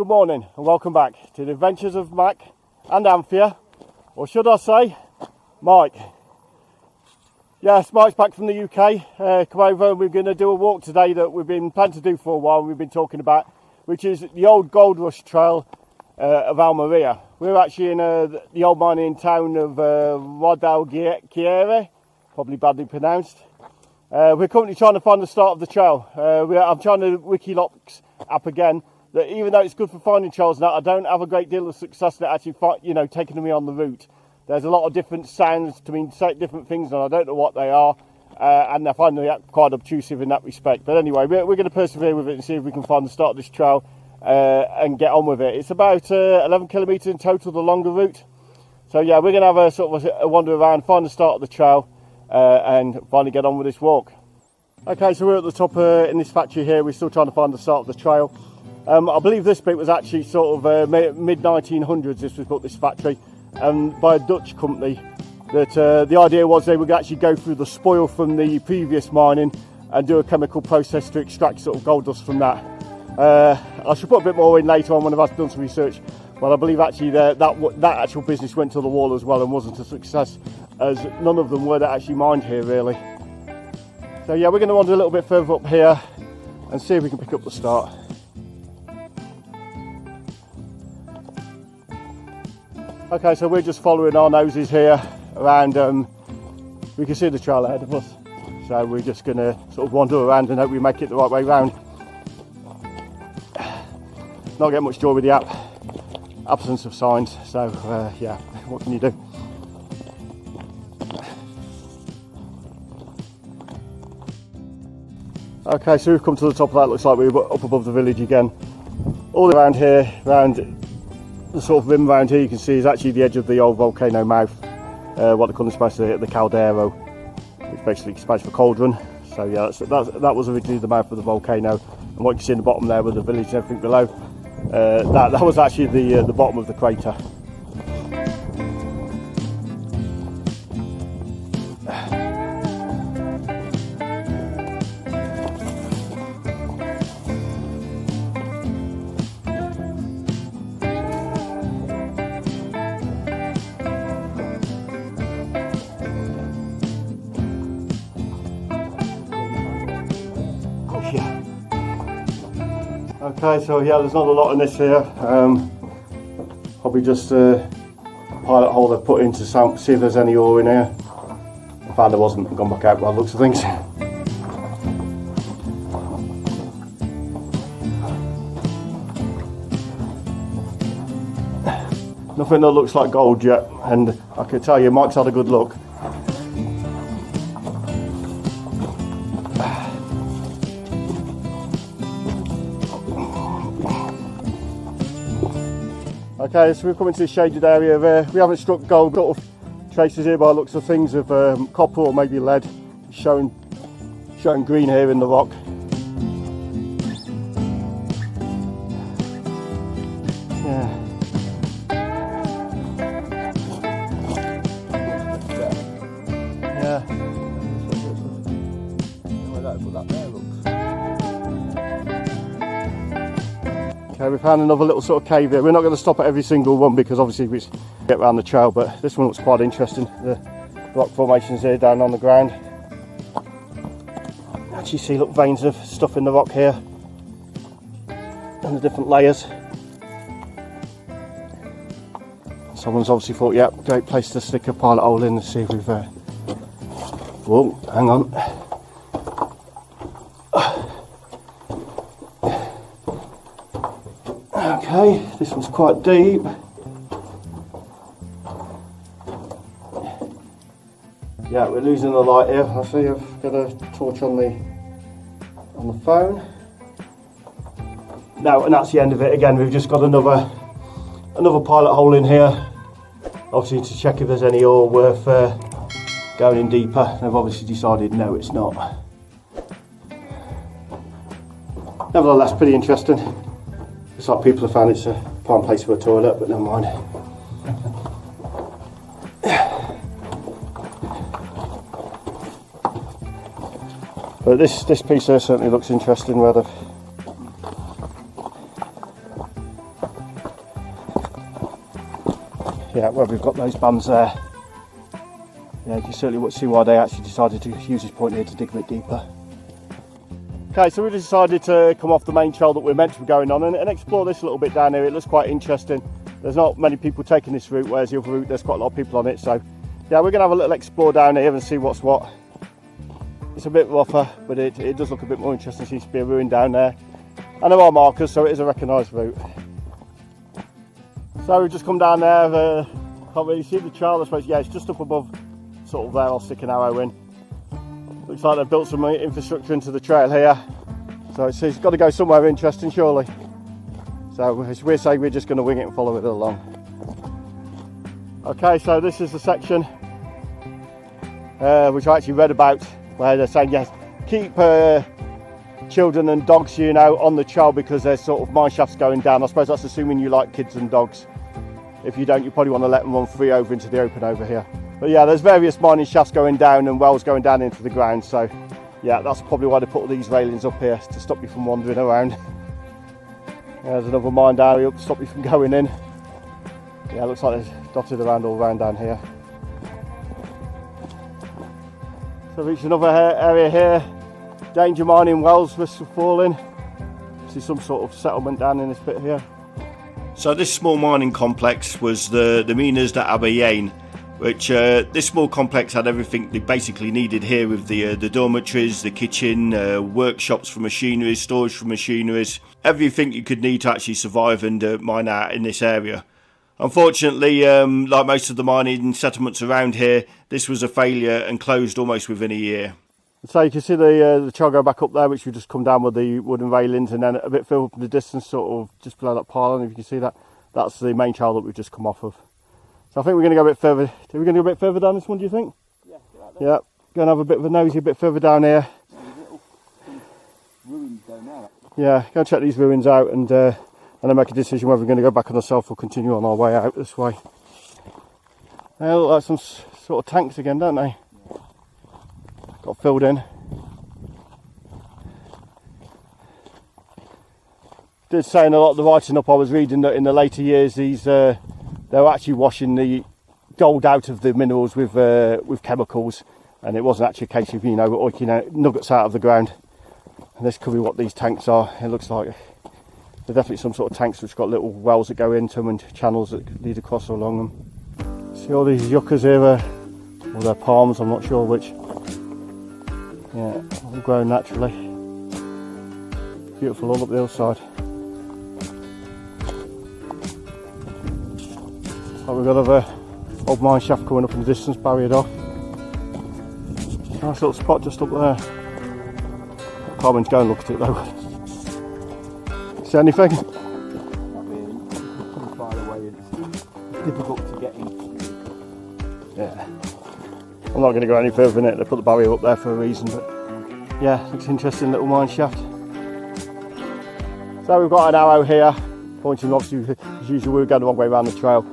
Good morning and welcome back to the Adventures of Mac and Anthea, or should I say, Mike. Yes, Mike's back from the UK. Come over and we're going to do a walk today that we've been planning to do for a while, we've been talking about, which is the old Gold Rush Trail of Almeria. We're actually in the old mining town of Guadalquivir, probably badly pronounced. We're currently trying to find the start of the trail. I'm trying the Wikilocs app again. That even though it's good for finding trails now, I don't have a great deal of success at actually taking me on the route. There's a lot of different sounds to mean different things, and I don't know what they are, and I find them quite obtrusive in that respect. But anyway, we're going to persevere with it and see if we can find the start of this trail and get on with it. It's about 11 kilometres in total, the longer route. So yeah, we're going to have a sort of a wander around, find the start of the trail, and finally get on with this walk. Okay, so we're at the top in this factory here. We're still trying to find the start of the trail. I believe this bit was actually sort of mid-1900s. This was built, this factory, by a Dutch company. That the idea was they would actually go through the spoil from the previous mining and do a chemical process to extract sort of gold dust from that. I should put a bit more in later on when I've done some research. But I believe actually that actual business went to the wall as well and wasn't a success, as none of them were that actually mined here really. So yeah, we're going to wander a little bit further up here and see if we can pick up the start. Okay, so we're just following our noses here around, we can see the trail ahead of us, so we're just going to sort of wander around and hope we make it the right way round. Not getting much joy with the absence of signs, so yeah, what can you do? Okay, so we've come to the top of that. Looks like we're up above the village again. All around here, around the sort of rim around here, you can see is actually the edge of the old volcano mouth, what they call in Spanish the caldero, which basically is Spanish for cauldron. So yeah, that was originally the mouth of the volcano, and what you can see in the bottom there with the village and everything below, that was actually the bottom of the crater. Okay, so yeah, there's not a lot in this here. Probably just a pilot hole they've put in to see if there's any ore in here. I found there wasn't. I've gone back out by the looks of things. Nothing that looks like gold yet, and I can tell you Mike's had a good look. Okay, so we've come into this shaded area there. We haven't struck gold, sort of traces here by the looks of things of copper or maybe lead, showing green here in the rock. Yeah. Yeah. Okay, we found another little sort of cave here. We're not going to stop at every single one because obviously we get around the trail, but this one looks quite interesting. The rock formations here down on the ground. Actually see little veins of stuff in the rock here and the different layers. Someone's obviously thought, yeah, great place to stick a pilot hole in and see if we've whoa, hang on. Okay, this one's quite deep. Yeah, we're losing the light here. I see I've got a torch on the phone. No, and that's the end of it. Again, we've just got another pilot hole in here. Obviously to check if there's any ore worth going in deeper. They've obviously decided no, it's not. Nevertheless, pretty interesting. It's like people have found it's a prime place for a toilet, but never mind. But this piece here certainly looks interesting, where they've yeah, where we've got those bums there. Yeah, you can certainly see why they actually decided to use this point here to dig a bit deeper. Okay, so we decided to come off the main trail that we're meant to be going on and explore this a little bit down here. It looks quite interesting. There's not many people taking this route, whereas the other route there's quite a lot of people on it. So yeah, we're going to have a little explore down here and see what's what. It's a bit rougher, but it does look a bit more interesting. Seems to be a ruin down there. And there are markers, so it is a recognised route. So we've just come down there. Can't really see the trail, I suppose. Yeah, it's just up above, sort of there. I'll stick an arrow in. Looks like they've built some infrastructure into the trail here. So it's got to go somewhere interesting, surely. So as we're saying, we're just going to wing it and follow it along. Okay, so this is the section which I actually read about, where they're saying, yes, keep children and dogs, you know, on the trail because there's sort of mine shafts going down. I suppose that's assuming you like kids and dogs. If you don't, you probably want to let them run free over into the open over here. But yeah, there's various mining shafts going down and wells going down into the ground. So yeah, that's probably why they put all these railings up here, to stop you from wandering around. There's another mine down here to stop you from going in. Yeah, it looks like there's dotted around all around down here. So reach another area here. Danger mining wells, risk of falling. See some sort of settlement down in this bit here. So this small mining complex was the Minas de Abayen, which this small complex had everything they basically needed here, with the dormitories, the kitchen, workshops for machinery, storage for machineries, everything you could need to actually survive and mine out in this area. Unfortunately, like most of the mining settlements around here, this was a failure and closed almost within a year. So you can see the trail go back up there, which we just come down with the wooden railings, and then a bit further in the distance, sort of just below that pylon, if you can see that, that's the main trail that we've just come off of. So I think we're going to go a bit further. Are we going to go a bit further down this one, do you think? Yeah, right there. Yeah, go and have a bit of a nosy a bit further down here. Ruins down there. Yeah, go and check these ruins out and then make a decision whether we're going to go back on ourselves or continue on our way out this way. They look like some sort of tanks again, don't they? Yeah. Got filled in. Did say in a lot of the writing up I was reading that in the later years these they were actually washing the gold out of the minerals with chemicals, and it wasn't actually a case of, you know, oiking out nuggets out of the ground. And this could be what these tanks are. It looks like they're definitely some sort of tanks which got little wells that go into them and channels that lead across or along them. See all these yuccas here, or they're palms, I'm not sure which. Yeah, all grown naturally. Beautiful all up the hillside. So we've got another old mine shaft coming up in the distance, barriered off. Nice little spot just up there. Can't wait to go and look at it though. See anything? Not really. It's pretty far away. It's difficult to get into. Yeah. I'm not going to go any further in it. They put the barrier up there for a reason, but yeah, looks interesting little mine shaft. So we've got an arrow here pointing, obviously as usual we're going the wrong way around the trail.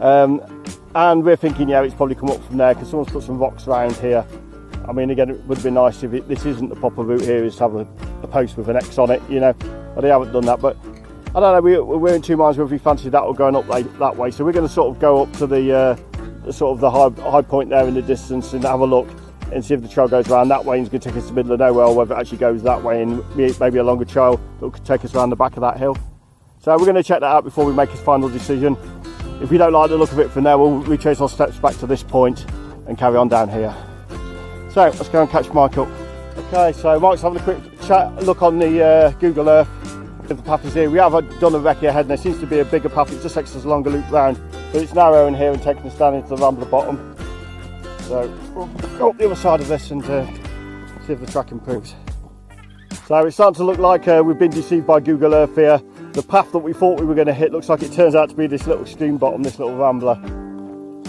And we're thinking, yeah, it's probably come up from there because someone's put some rocks around here. I mean, again, it would have been nice if this isn't the proper route here, is to have a post with an X on it, you know, but they haven't done that. But I don't know, we're in two minds whether we fancy that or going up that way. So we're going to sort of go up to the sort of the high point there in the distance and have a look and see if the trail goes around that way and it's going to take us to the middle of nowhere, or whether it actually goes that way and maybe a longer trail that could take us around the back of that hill. So we're going to check that out before we make his final decision. If we don't like the look of it from there, we'll retrace our steps back to this point and carry on down here. So let's go and catch Mike up. Okay, so Mike's having a quick look on the Google Earth. If the path is here, we have done a recce ahead and there seems to be a bigger path. It just takes us a longer loop round, but it's narrow in here and taking us down into the ramble at the bottom. So we'll go up the other side of this and see if the track improves. So it's starting to look like we've been deceived by Google Earth here. The path that we thought we were going to hit looks like it turns out to be this little stream bottom, this little rambler.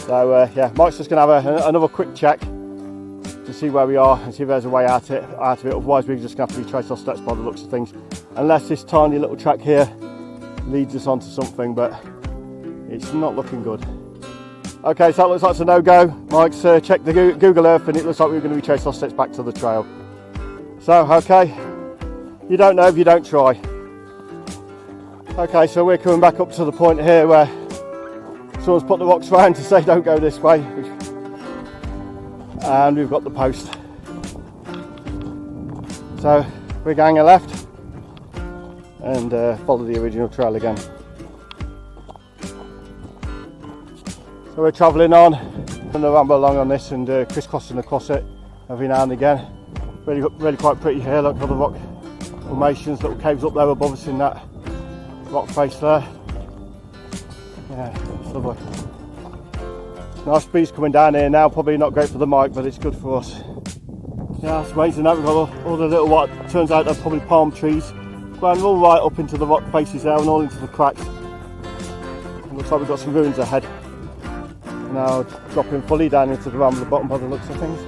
So yeah, Mike's just going to have another quick check to see where we are and see if there's a way out of it. Otherwise we're just going to have to retrace our steps by the looks of things, unless this tiny little track here leads us onto something, but it's not looking good. Okay, so that looks like it's a no-go. Mike's checked the Google Earth and it looks like we're going to retrace our steps back to the trail. So okay, you don't know if you don't try. Okay, so we're coming back up to the point here where someone's put the rocks round to say don't go this way, and we've got the post. So we're going a left and follow the original trail again. So we're travelling on and the ramble along on this and crisscrossing across it every now and again. Really quite pretty here. Look at all the rock formations, little caves up there above us in that rock face there. Yeah, it's lovely. Nice breeze coming down here now, probably not great for the mic, but it's good for us. Yeah, it's amazing that we've got all the little, what turns out they're probably palm trees, going all right up into the rock faces there and all into the cracks. It looks like we've got some ruins ahead. Now dropping fully down into the ramble at the bottom by the looks of things.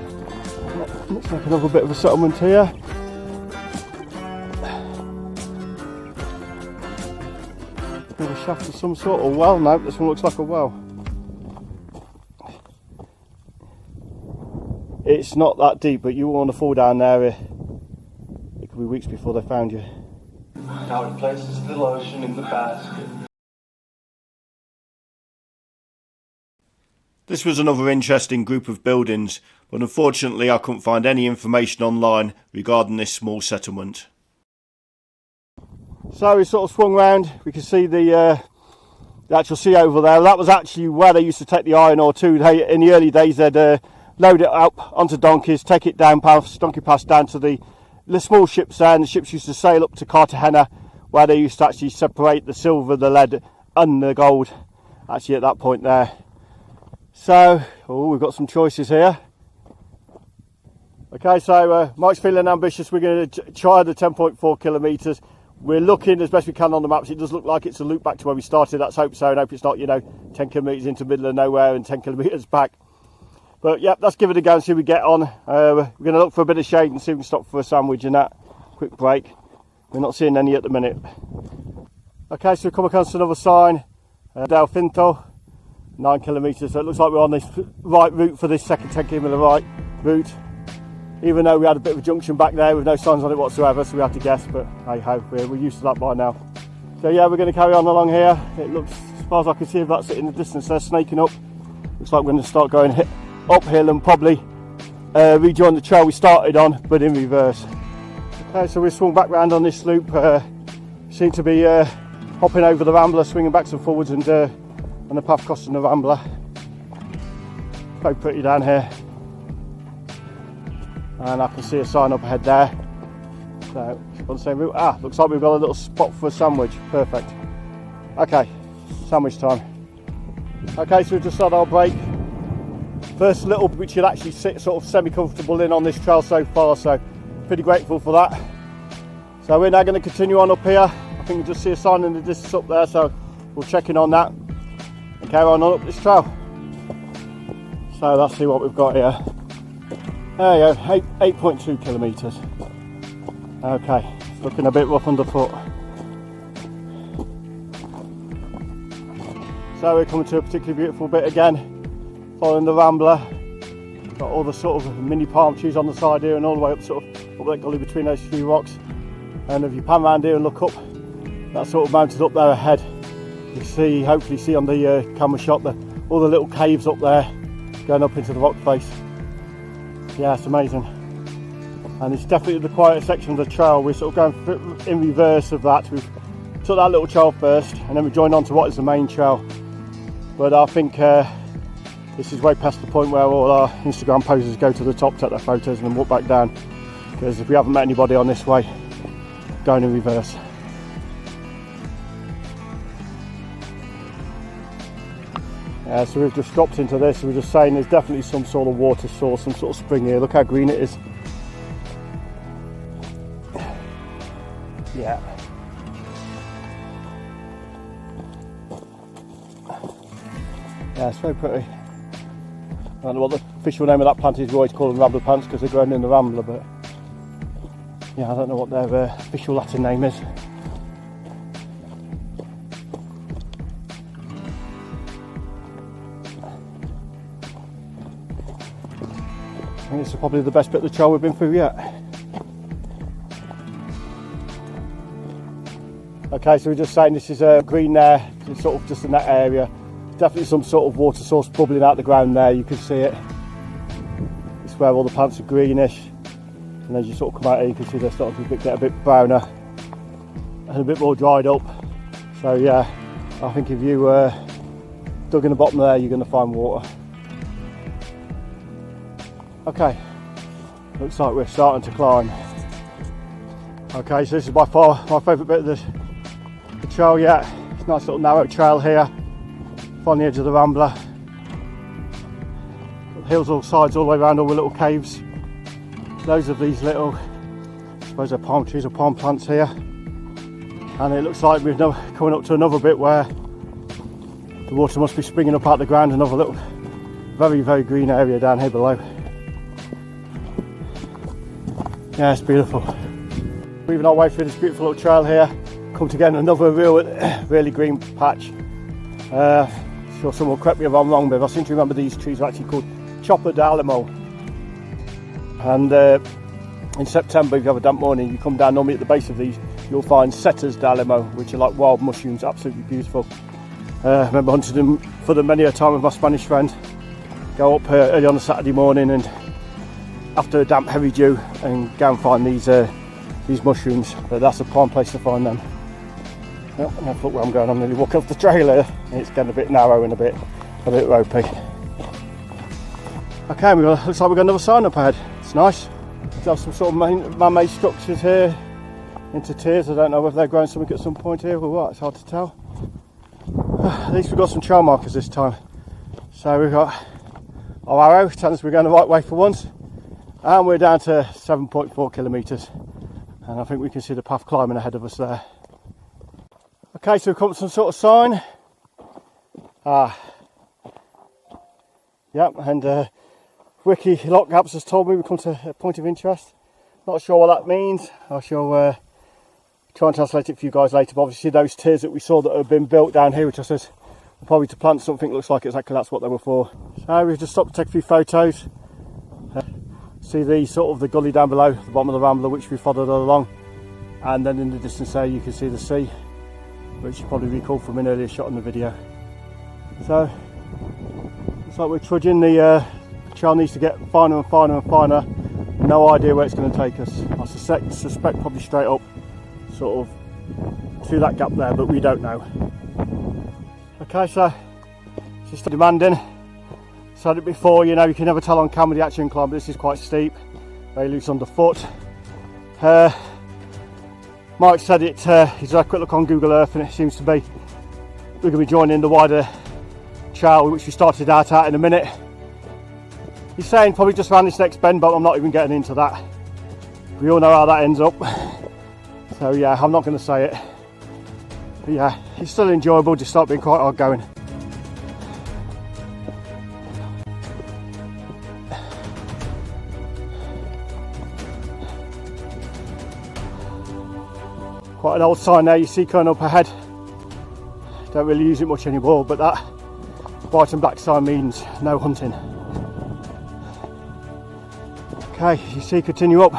Looks like another bit of a settlement here. Bit of a shaft of some sort, or well, no, this one looks like a well. It's not that deep, but you won't want to fall down there. It could be weeks before they found you. Now it places the lotion in the basket. This was another interesting group of buildings, but unfortunately I couldn't find any information online regarding this small settlement. So we sort of swung round, we can see the actual sea over there. That was actually where they used to take the iron ore to. In the early days they'd load it up onto donkeys, take it down past donkey pass down to the small ships there, and the ships used to sail up to Cartagena, where they used to actually separate the silver, the lead and the gold actually at that point there. So, we've got some choices here. Okay, so Mike's feeling ambitious. We're going to try the 10.4 kilometres. We're looking as best we can on the maps. It does look like it's a loop back to where we started. Let's hope so, and hope it's not, 10 kilometres into the middle of nowhere and 10 kilometres back. But yeah, let's give it a go and see if we get on. We're going to look for a bit of shade and see if we can stop for a sandwich and that. Quick break. We're not seeing any at the minute. Okay, so we've come across another sign. Del Finto. 9 kilometres, so it looks like we're on this right route for this second 10 kilometre right route, even though we had a bit of a junction back there with no signs on it whatsoever, so we had to guess, but hey ho, we're used to that by now. So yeah, we're going to carry on along here. It looks, as far as I can see, that's it in the distance there, snaking up. Looks like we're going to start going uphill and probably rejoin the trail we started on, but in reverse. Okay, so we've swung back round on this loop, seem to be hopping over the rambler, swinging backs and forwards, and the path crossing the rambler. Very pretty down here, and I can see a sign up ahead there, so it's on the same route. Looks like we've got a little spot for a sandwich. Perfect. Okay, sandwich time. Okay, so we've just had our break. First little which you'll actually sit sort of semi-comfortable in on this trail so far, so pretty grateful for that. So we're now going to continue on up here. I think you just see a sign in the distance up there, so we'll check in on that and carry on up this trail. So let's see what we've got here. There you go, 8.2 kilometres. Okay, it's looking a bit rough underfoot. So we're coming to a particularly beautiful bit again, following the rambler. Got all the sort of mini palm trees on the side here and all the way up sort of up that gully between those few rocks. And if you pan around here and look up, that's sort of mounted up there ahead. You see, hopefully see on the camera shot, all the little caves up there going up into the rock face. Yeah, it's amazing. And it's definitely the quiet section of the trail. We're sort of going in reverse of that. We've took that little trail first and then we joined on to what is the main trail. But I think this is way past the point where all our Instagram posers go to the top, take their photos and then walk back down. Because if we haven't met anybody on this way, going in reverse. So we've just dropped into this. We're just saying there's definitely some sort of water source, some sort of spring here. Look how green it is. Yeah. Yeah, it's very pretty. I don't know what the official name of that plant is. We always call them rambler plants because they're grown in the rambler, but yeah, I don't know what their official Latin name is. I think this is probably the best bit of the trail we've been through yet. Okay, so we're just saying this is green there, it's sort of just in that area. definitely some sort of water source bubbling out the ground there. You can see it. It's where all the plants are greenish, and as you sort of come out here, you can see they're starting to get a bit browner and a bit more dried up. So yeah, I think if you dug in the bottom there, you're going to find water. Okay, looks like we're starting to climb. Okay, so this is by far my favourite bit of the trail yet. It's a nice little narrow trail here, on the edge of the Rambler. Hills all sides, all the way around, all the little caves. Loads of these little, I suppose they're palm trees or palm plants here. And it looks like we're now coming up to another bit where the water must be springing up out the ground. Another little, very, very green area down here below. Yeah, it's beautiful. Weaving our way through this beautiful little trail here, come to get another really green patch. Sure someone will correct me if I'm wrong, but I seem to remember these trees are actually called Chopper d'Alamo. And in September, if you have a damp morning, you come down normally at the base of these, you'll find setters d'Alamo, which are like wild mushrooms, absolutely beautiful. I remember hunting them for them many a time with my Spanish friend. Go up early on a Saturday morning and after a damp heavy dew and go and find these mushrooms, but that's a prime place to find them. Yep, and look where I'm going, I'm nearly walking off the trail here. It's getting a bit narrow and a bit ropey. Okay, looks like we've got another sign up ahead. It's nice. We have some sort of man-made structures here into tiers. I don't know whether they're growing something at some point here or what, it's hard to tell. At least we've got some trail markers this time. So we've got our arrow telling us we're going the right way for once. And we're down to 7.4 kilometres. And I think we can see the path climbing ahead of us there. Okay, so we've come to some sort of sign. Yep, and Wiki Lock Apps has told me we've come to a point of interest. Not sure what that means. I shall try and translate it for you guys later. But obviously those tiers that we saw that have been built down here, which I said probably to plant something, looks like exactly that's what they were for. So we've just stopped to take a few photos. See the gully down below, the bottom of the Rambler, which we followed along. And then in the distance there you can see the sea, which you probably recall from an earlier shot in the video. So looks like we're trudging. The trail needs to get finer and finer and finer. No idea where it's going to take us. I suspect probably straight up, sort of through that gap there, but we don't know. Okay, so it's just demanding. Said it before, you know, you can never tell on camera the actual incline, but this is quite steep, very loose underfoot. Mike said it, he's had a quick look on Google Earth and it seems to be, we're going to be joining the wider trail which we started out at in a minute. He's saying probably just around this next bend, but I'm not even getting into that. We all know how that ends up. So yeah, I'm not going to say it. But yeah, it's still enjoyable, just start being quite hard going. Quite an old sign there you see coming up ahead. Don't really use it much anymore, but that white and black sign means no hunting. Okay, you see, continue up.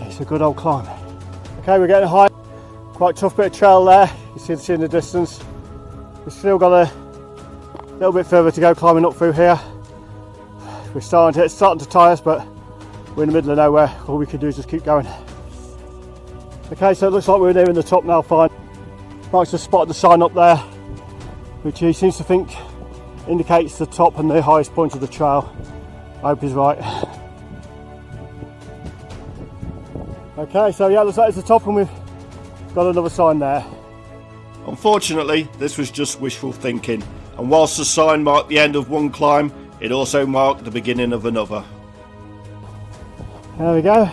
It's a good old climb. Okay, we're getting high. Quite a tough bit of trail there. You see the sea in the distance. We've still got a little bit further to go climbing up through here. It's starting to tire us, but we're in the middle of nowhere. All we can do is just keep going. Okay, so it looks like we're nearing the top now, fine. Mike's just spotted the sign up there, which he seems to think indicates the top and the highest point of the trail. I hope he's right. Okay, so yeah, looks like it's the top and we've got another sign there. Unfortunately, this was just wishful thinking, and whilst the sign marked the end of one climb, it also marked the beginning of another. There we go.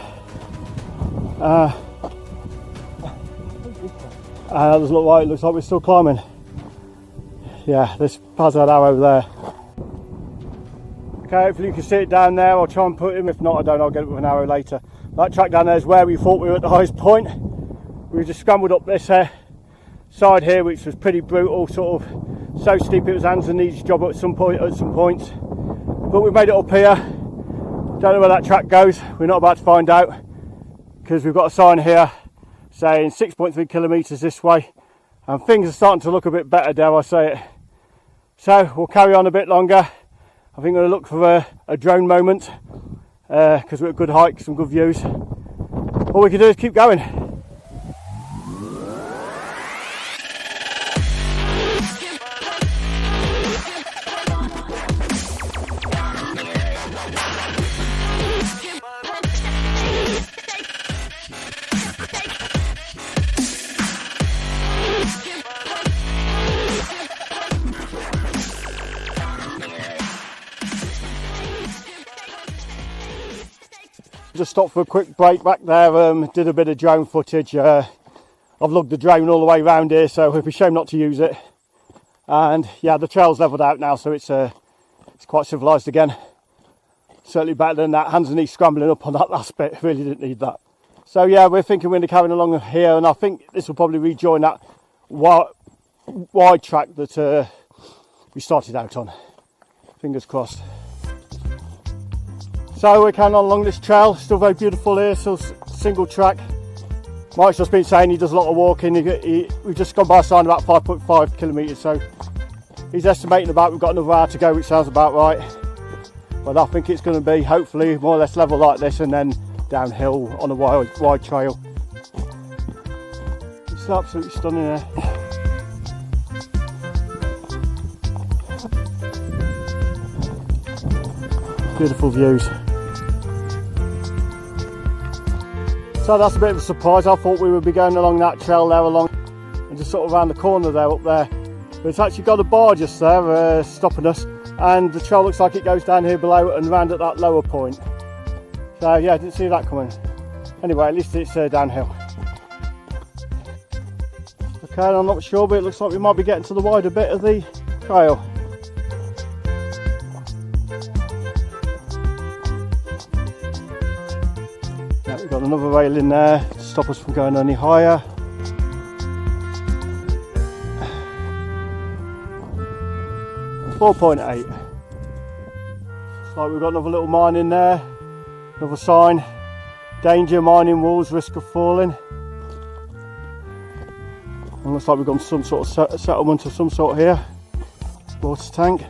That doesn't look right, it looks like we're still climbing. Yeah, this Pazard arrow there. Okay, hopefully you can see it down there. I'll try and put him, if not I don't, I'll get it with an arrow later. That track down there is where we thought we were at the highest point. We just scrambled up this side here, which was pretty brutal, sort of so steep it was hands and knees job at some points. But we made it up here. Don't know where that track goes, we're not about to find out, because we've got a sign here saying 6.3 kilometres this way, and things are starting to look a bit better, dare I say it. So we'll carry on a bit longer. I think I'm going to look for a drone moment because we're at good height, some good views. All we can do is keep going. Just stopped for a quick break back there, did a bit of drone footage. I've lugged the drone all the way around here, so it'd be a shame not to use it. And yeah, the trail's levelled out now, so it's quite civilised again. Certainly better than that hands and knees scrambling up on that last bit. Really didn't need that. So yeah, we're thinking we're going to carry along here, and I think this will probably rejoin that wide track that we started out on. Fingers crossed. So we're carrying on along this trail, still very beautiful here, still single track. Mike's just been saying he does a lot of walking. We've just gone by a sign about 5.5 kilometres, so he's estimating about we've got another hour to go, which sounds about right. But I think it's going to be hopefully more or less level like this and then downhill on a wide trail. It's absolutely stunning here. Beautiful views. So that's a bit of a surprise. I thought we would be going along that trail there along and just sort of around the corner there up there. But it's actually got a bar just there stopping us, and the trail looks like it goes down here below and round at that lower point. So yeah, I didn't see that coming. Anyway, at least it's downhill. Okay, I'm not sure, but it looks like we might be getting to the wider bit of the trail. We've got another rail in there to stop us from going any higher. .8. Looks like we've got another little mine in there. Another sign. Danger, mining walls, risk of falling. And looks like we've got some sort of settlement of some sort here. Water tank.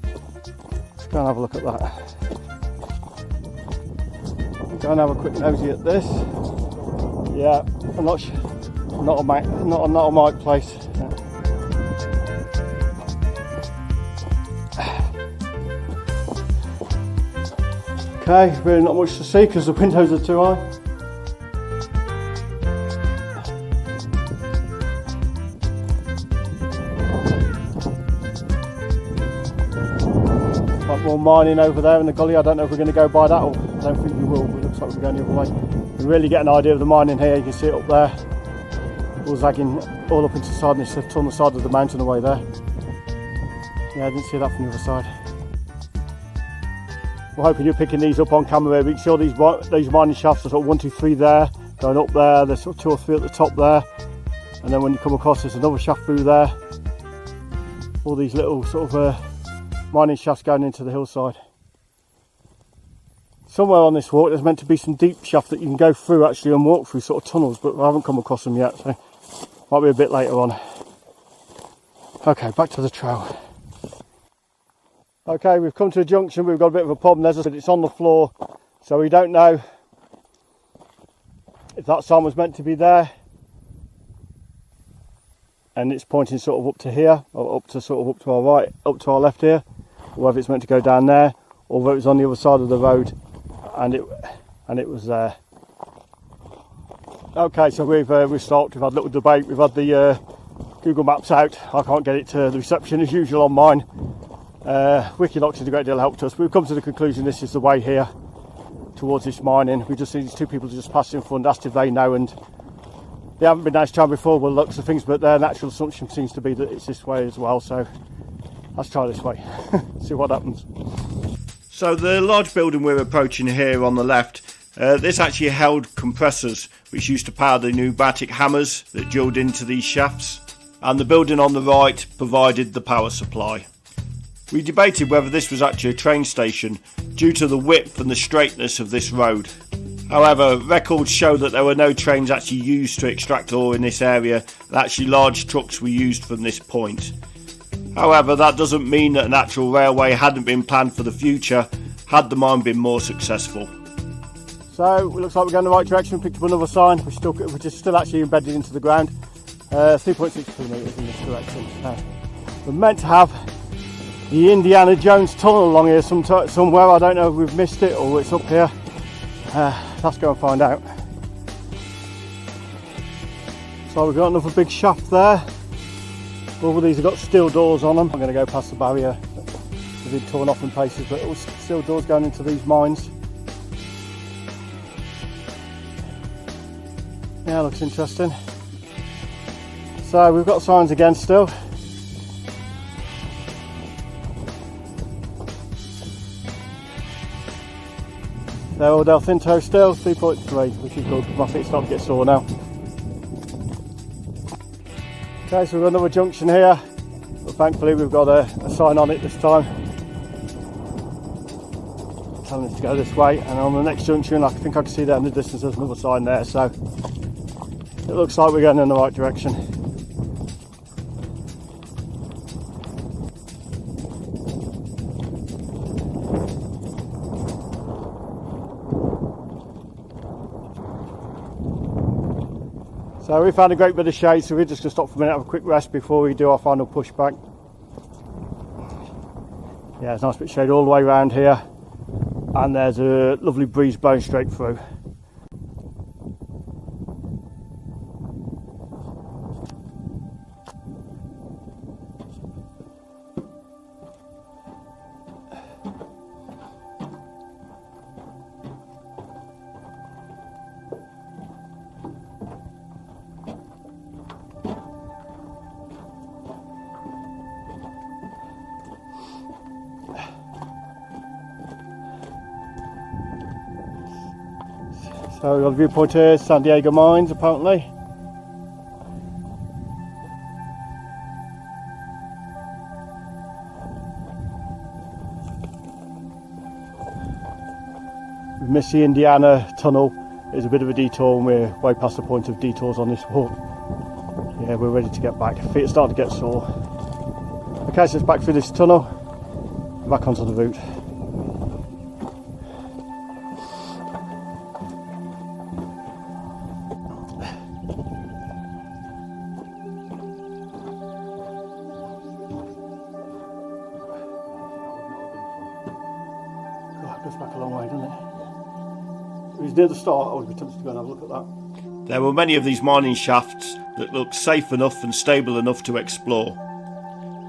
Let's go and have a look at that. Go and have a quick nosy at this. Yeah, I'm not sure. Not a Mike place. Yeah. Okay, really not much to see because the windows are too high. Like more mining over there in the gully. I don't know if we're going to go by that, or I don't think we will. But it looks like we're going the other way. You really get an idea of the mining here. You can see it up there, all zagging all up into the side, and it's on the side of the mountain away there. Yeah, I didn't see that from the other side. We're hoping you're picking these up on camera. We can see all these mining shafts are sort of 1, 2, 3 there, going up there. There's sort of 2 or 3 at the top there, and then when you come across, there's another shaft through there. All these little sort of mining shafts going into the hillside. Somewhere on this walk there's meant to be some deep shaft that you can go through actually and walk through, sort of tunnels, but I haven't come across them yet, so might be a bit later on. Okay, back to the trail. Okay, we've come to a junction. We've got a bit of a problem. As I said, it's on the floor, so we don't know if that sign was meant to be there, and it's pointing sort of up to here, or up to our right, up to our left here, or whether it's meant to go down there, or whether it's on the other side of the road, and it was there. Okay, so we've stopped. We've had a little debate. We've had the Google Maps out. I can't get it to the reception as usual on mine. Wikilocs is a great deal helped us. We've come to the conclusion this is the way here towards this mining. We just see these 2 people just passed in front, asked if they know, and they haven't been nice time before with looks of things, but their natural assumption seems to be that it's this way as well, so let's try this way. See what happens. So the large building we're approaching here on the left, this actually held compressors which used to power the pneumatic hammers that drilled into these shafts, and the building on the right provided the power supply. We debated whether this was actually a train station due to the width and the straightness of this road. However, records show that there were no trains actually used to extract ore in this area, and actually large trucks were used from this point. However, that doesn't mean that an actual railway hadn't been planned for the future had the mine been more successful. So it looks like we're going the right direction. We picked up another sign, which is still actually embedded into the ground. 3.6 kilometres in this direction. We're meant to have the Indiana Jones tunnel along here somewhere. I don't know if we've missed it or it's up here. Let's go and find out. So we've got another big shaft there. All of these have got steel doors on them. I'm going to go past the barrier. They've been torn off in places, but all steel doors going into these mines. Yeah, looks interesting. So we've got signs again still. They're all Del Tinto still, 3.3, which is good. My feet's starting to get sore now. Okay, so we've got another junction here, but thankfully we've got a sign on it this time, telling us to go this way. And on the next junction, I think I can see there in the distance there's another sign there, so it looks like we're going in the right direction. So we found a great bit of shade, so we're just going to stop for a minute, have a quick rest before we do our final push back. Yeah, it's a nice bit of shade all the way around here, and there's a lovely breeze blowing straight through. So we've got the viewpoint here, San Diego Mines apparently. We've missed the Indiana tunnel. It's a bit of a detour and we're way past the point of detours on this walk. Yeah, we're ready to get back. Feet are starting to get sore. Okay, so it's back through this tunnel, back onto the route. Goes back a long way, doesn't it? It was near the start. I would be tempted to go and have a look at that. There were many of these mining shafts that looked safe enough and stable enough to explore.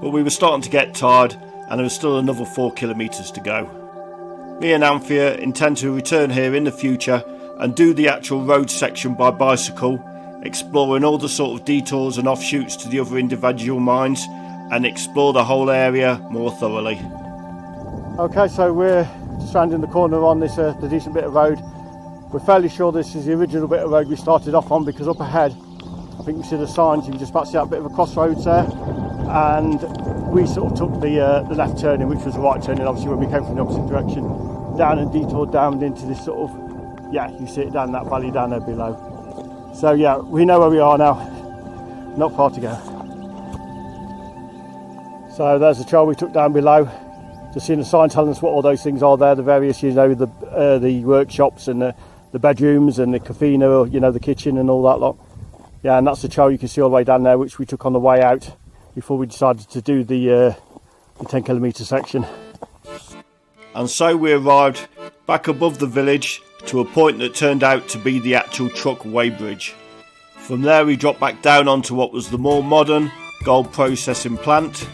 But we were starting to get tired and there was still another 4 kilometres to go. Me and Anthea intend to return here in the future and do the actual road section by bicycle, exploring all the sort of detours and offshoots to the other individual mines and explore the whole area more thoroughly. Okay, so we're just rounding the corner on this the decent bit of road. We're fairly sure this is the original bit of road we started off on, because up ahead I think you see the signs, you can just about see that bit of a crossroads there, and we sort of took the left turning, which was the right turning obviously when we came from the opposite direction, down and detoured down into this sort of, yeah, you see it down that valley down there below. So yeah, we know where we are now, not far to go. So there's the trail we took down below. Just seeing the sign telling us what all those things are there, the various, you know, the workshops and the bedrooms and the cafina, or, you know, the kitchen and all that lot. Yeah, and that's the trail you can see all the way down there, which we took on the way out before we decided to do the 10 kilometre section. And so we arrived back above the village to a point that turned out to be the actual truck weighbridge. From there we dropped back down onto what was the more modern gold processing plant,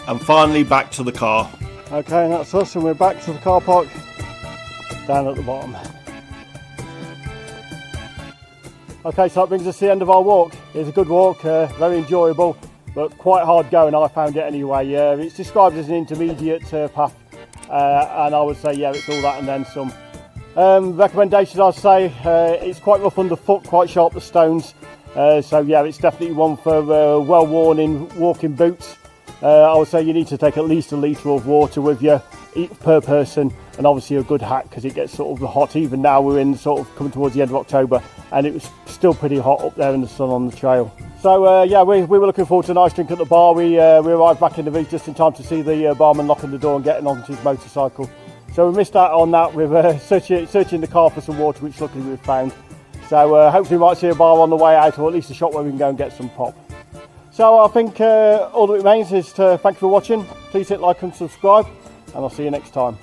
and finally back to the car. Okay, and that's us, and we're back to the car park down at the bottom. Okay, so that brings us to the end of our walk. It was a good walk, very enjoyable, but quite hard going, I found it anyway. It's described as an intermediate path, and I would say, yeah, it's all that and then some. Recommendations, I'd say, it's quite rough underfoot, quite sharp, the stones. So yeah, it's definitely one for well-worn in walking boots. I would say you need to take at least 1 litre of water with you per person, and obviously a good hat, because it gets sort of hot. Even now we're in sort of coming towards the end of October and it was still pretty hot up there in the sun on the trail. So yeah, we were looking forward to a nice drink at the bar. We arrived back in the village just in time to see the barman knocking the door and getting onto his motorcycle. So we missed out on that with searching the car for some water, which luckily we've found. So hopefully we might see a bar on the way out, or at least a shop where we can go and get some pop. So I think all that remains is to thank you for watching. Please hit like and subscribe, and I'll see you next time.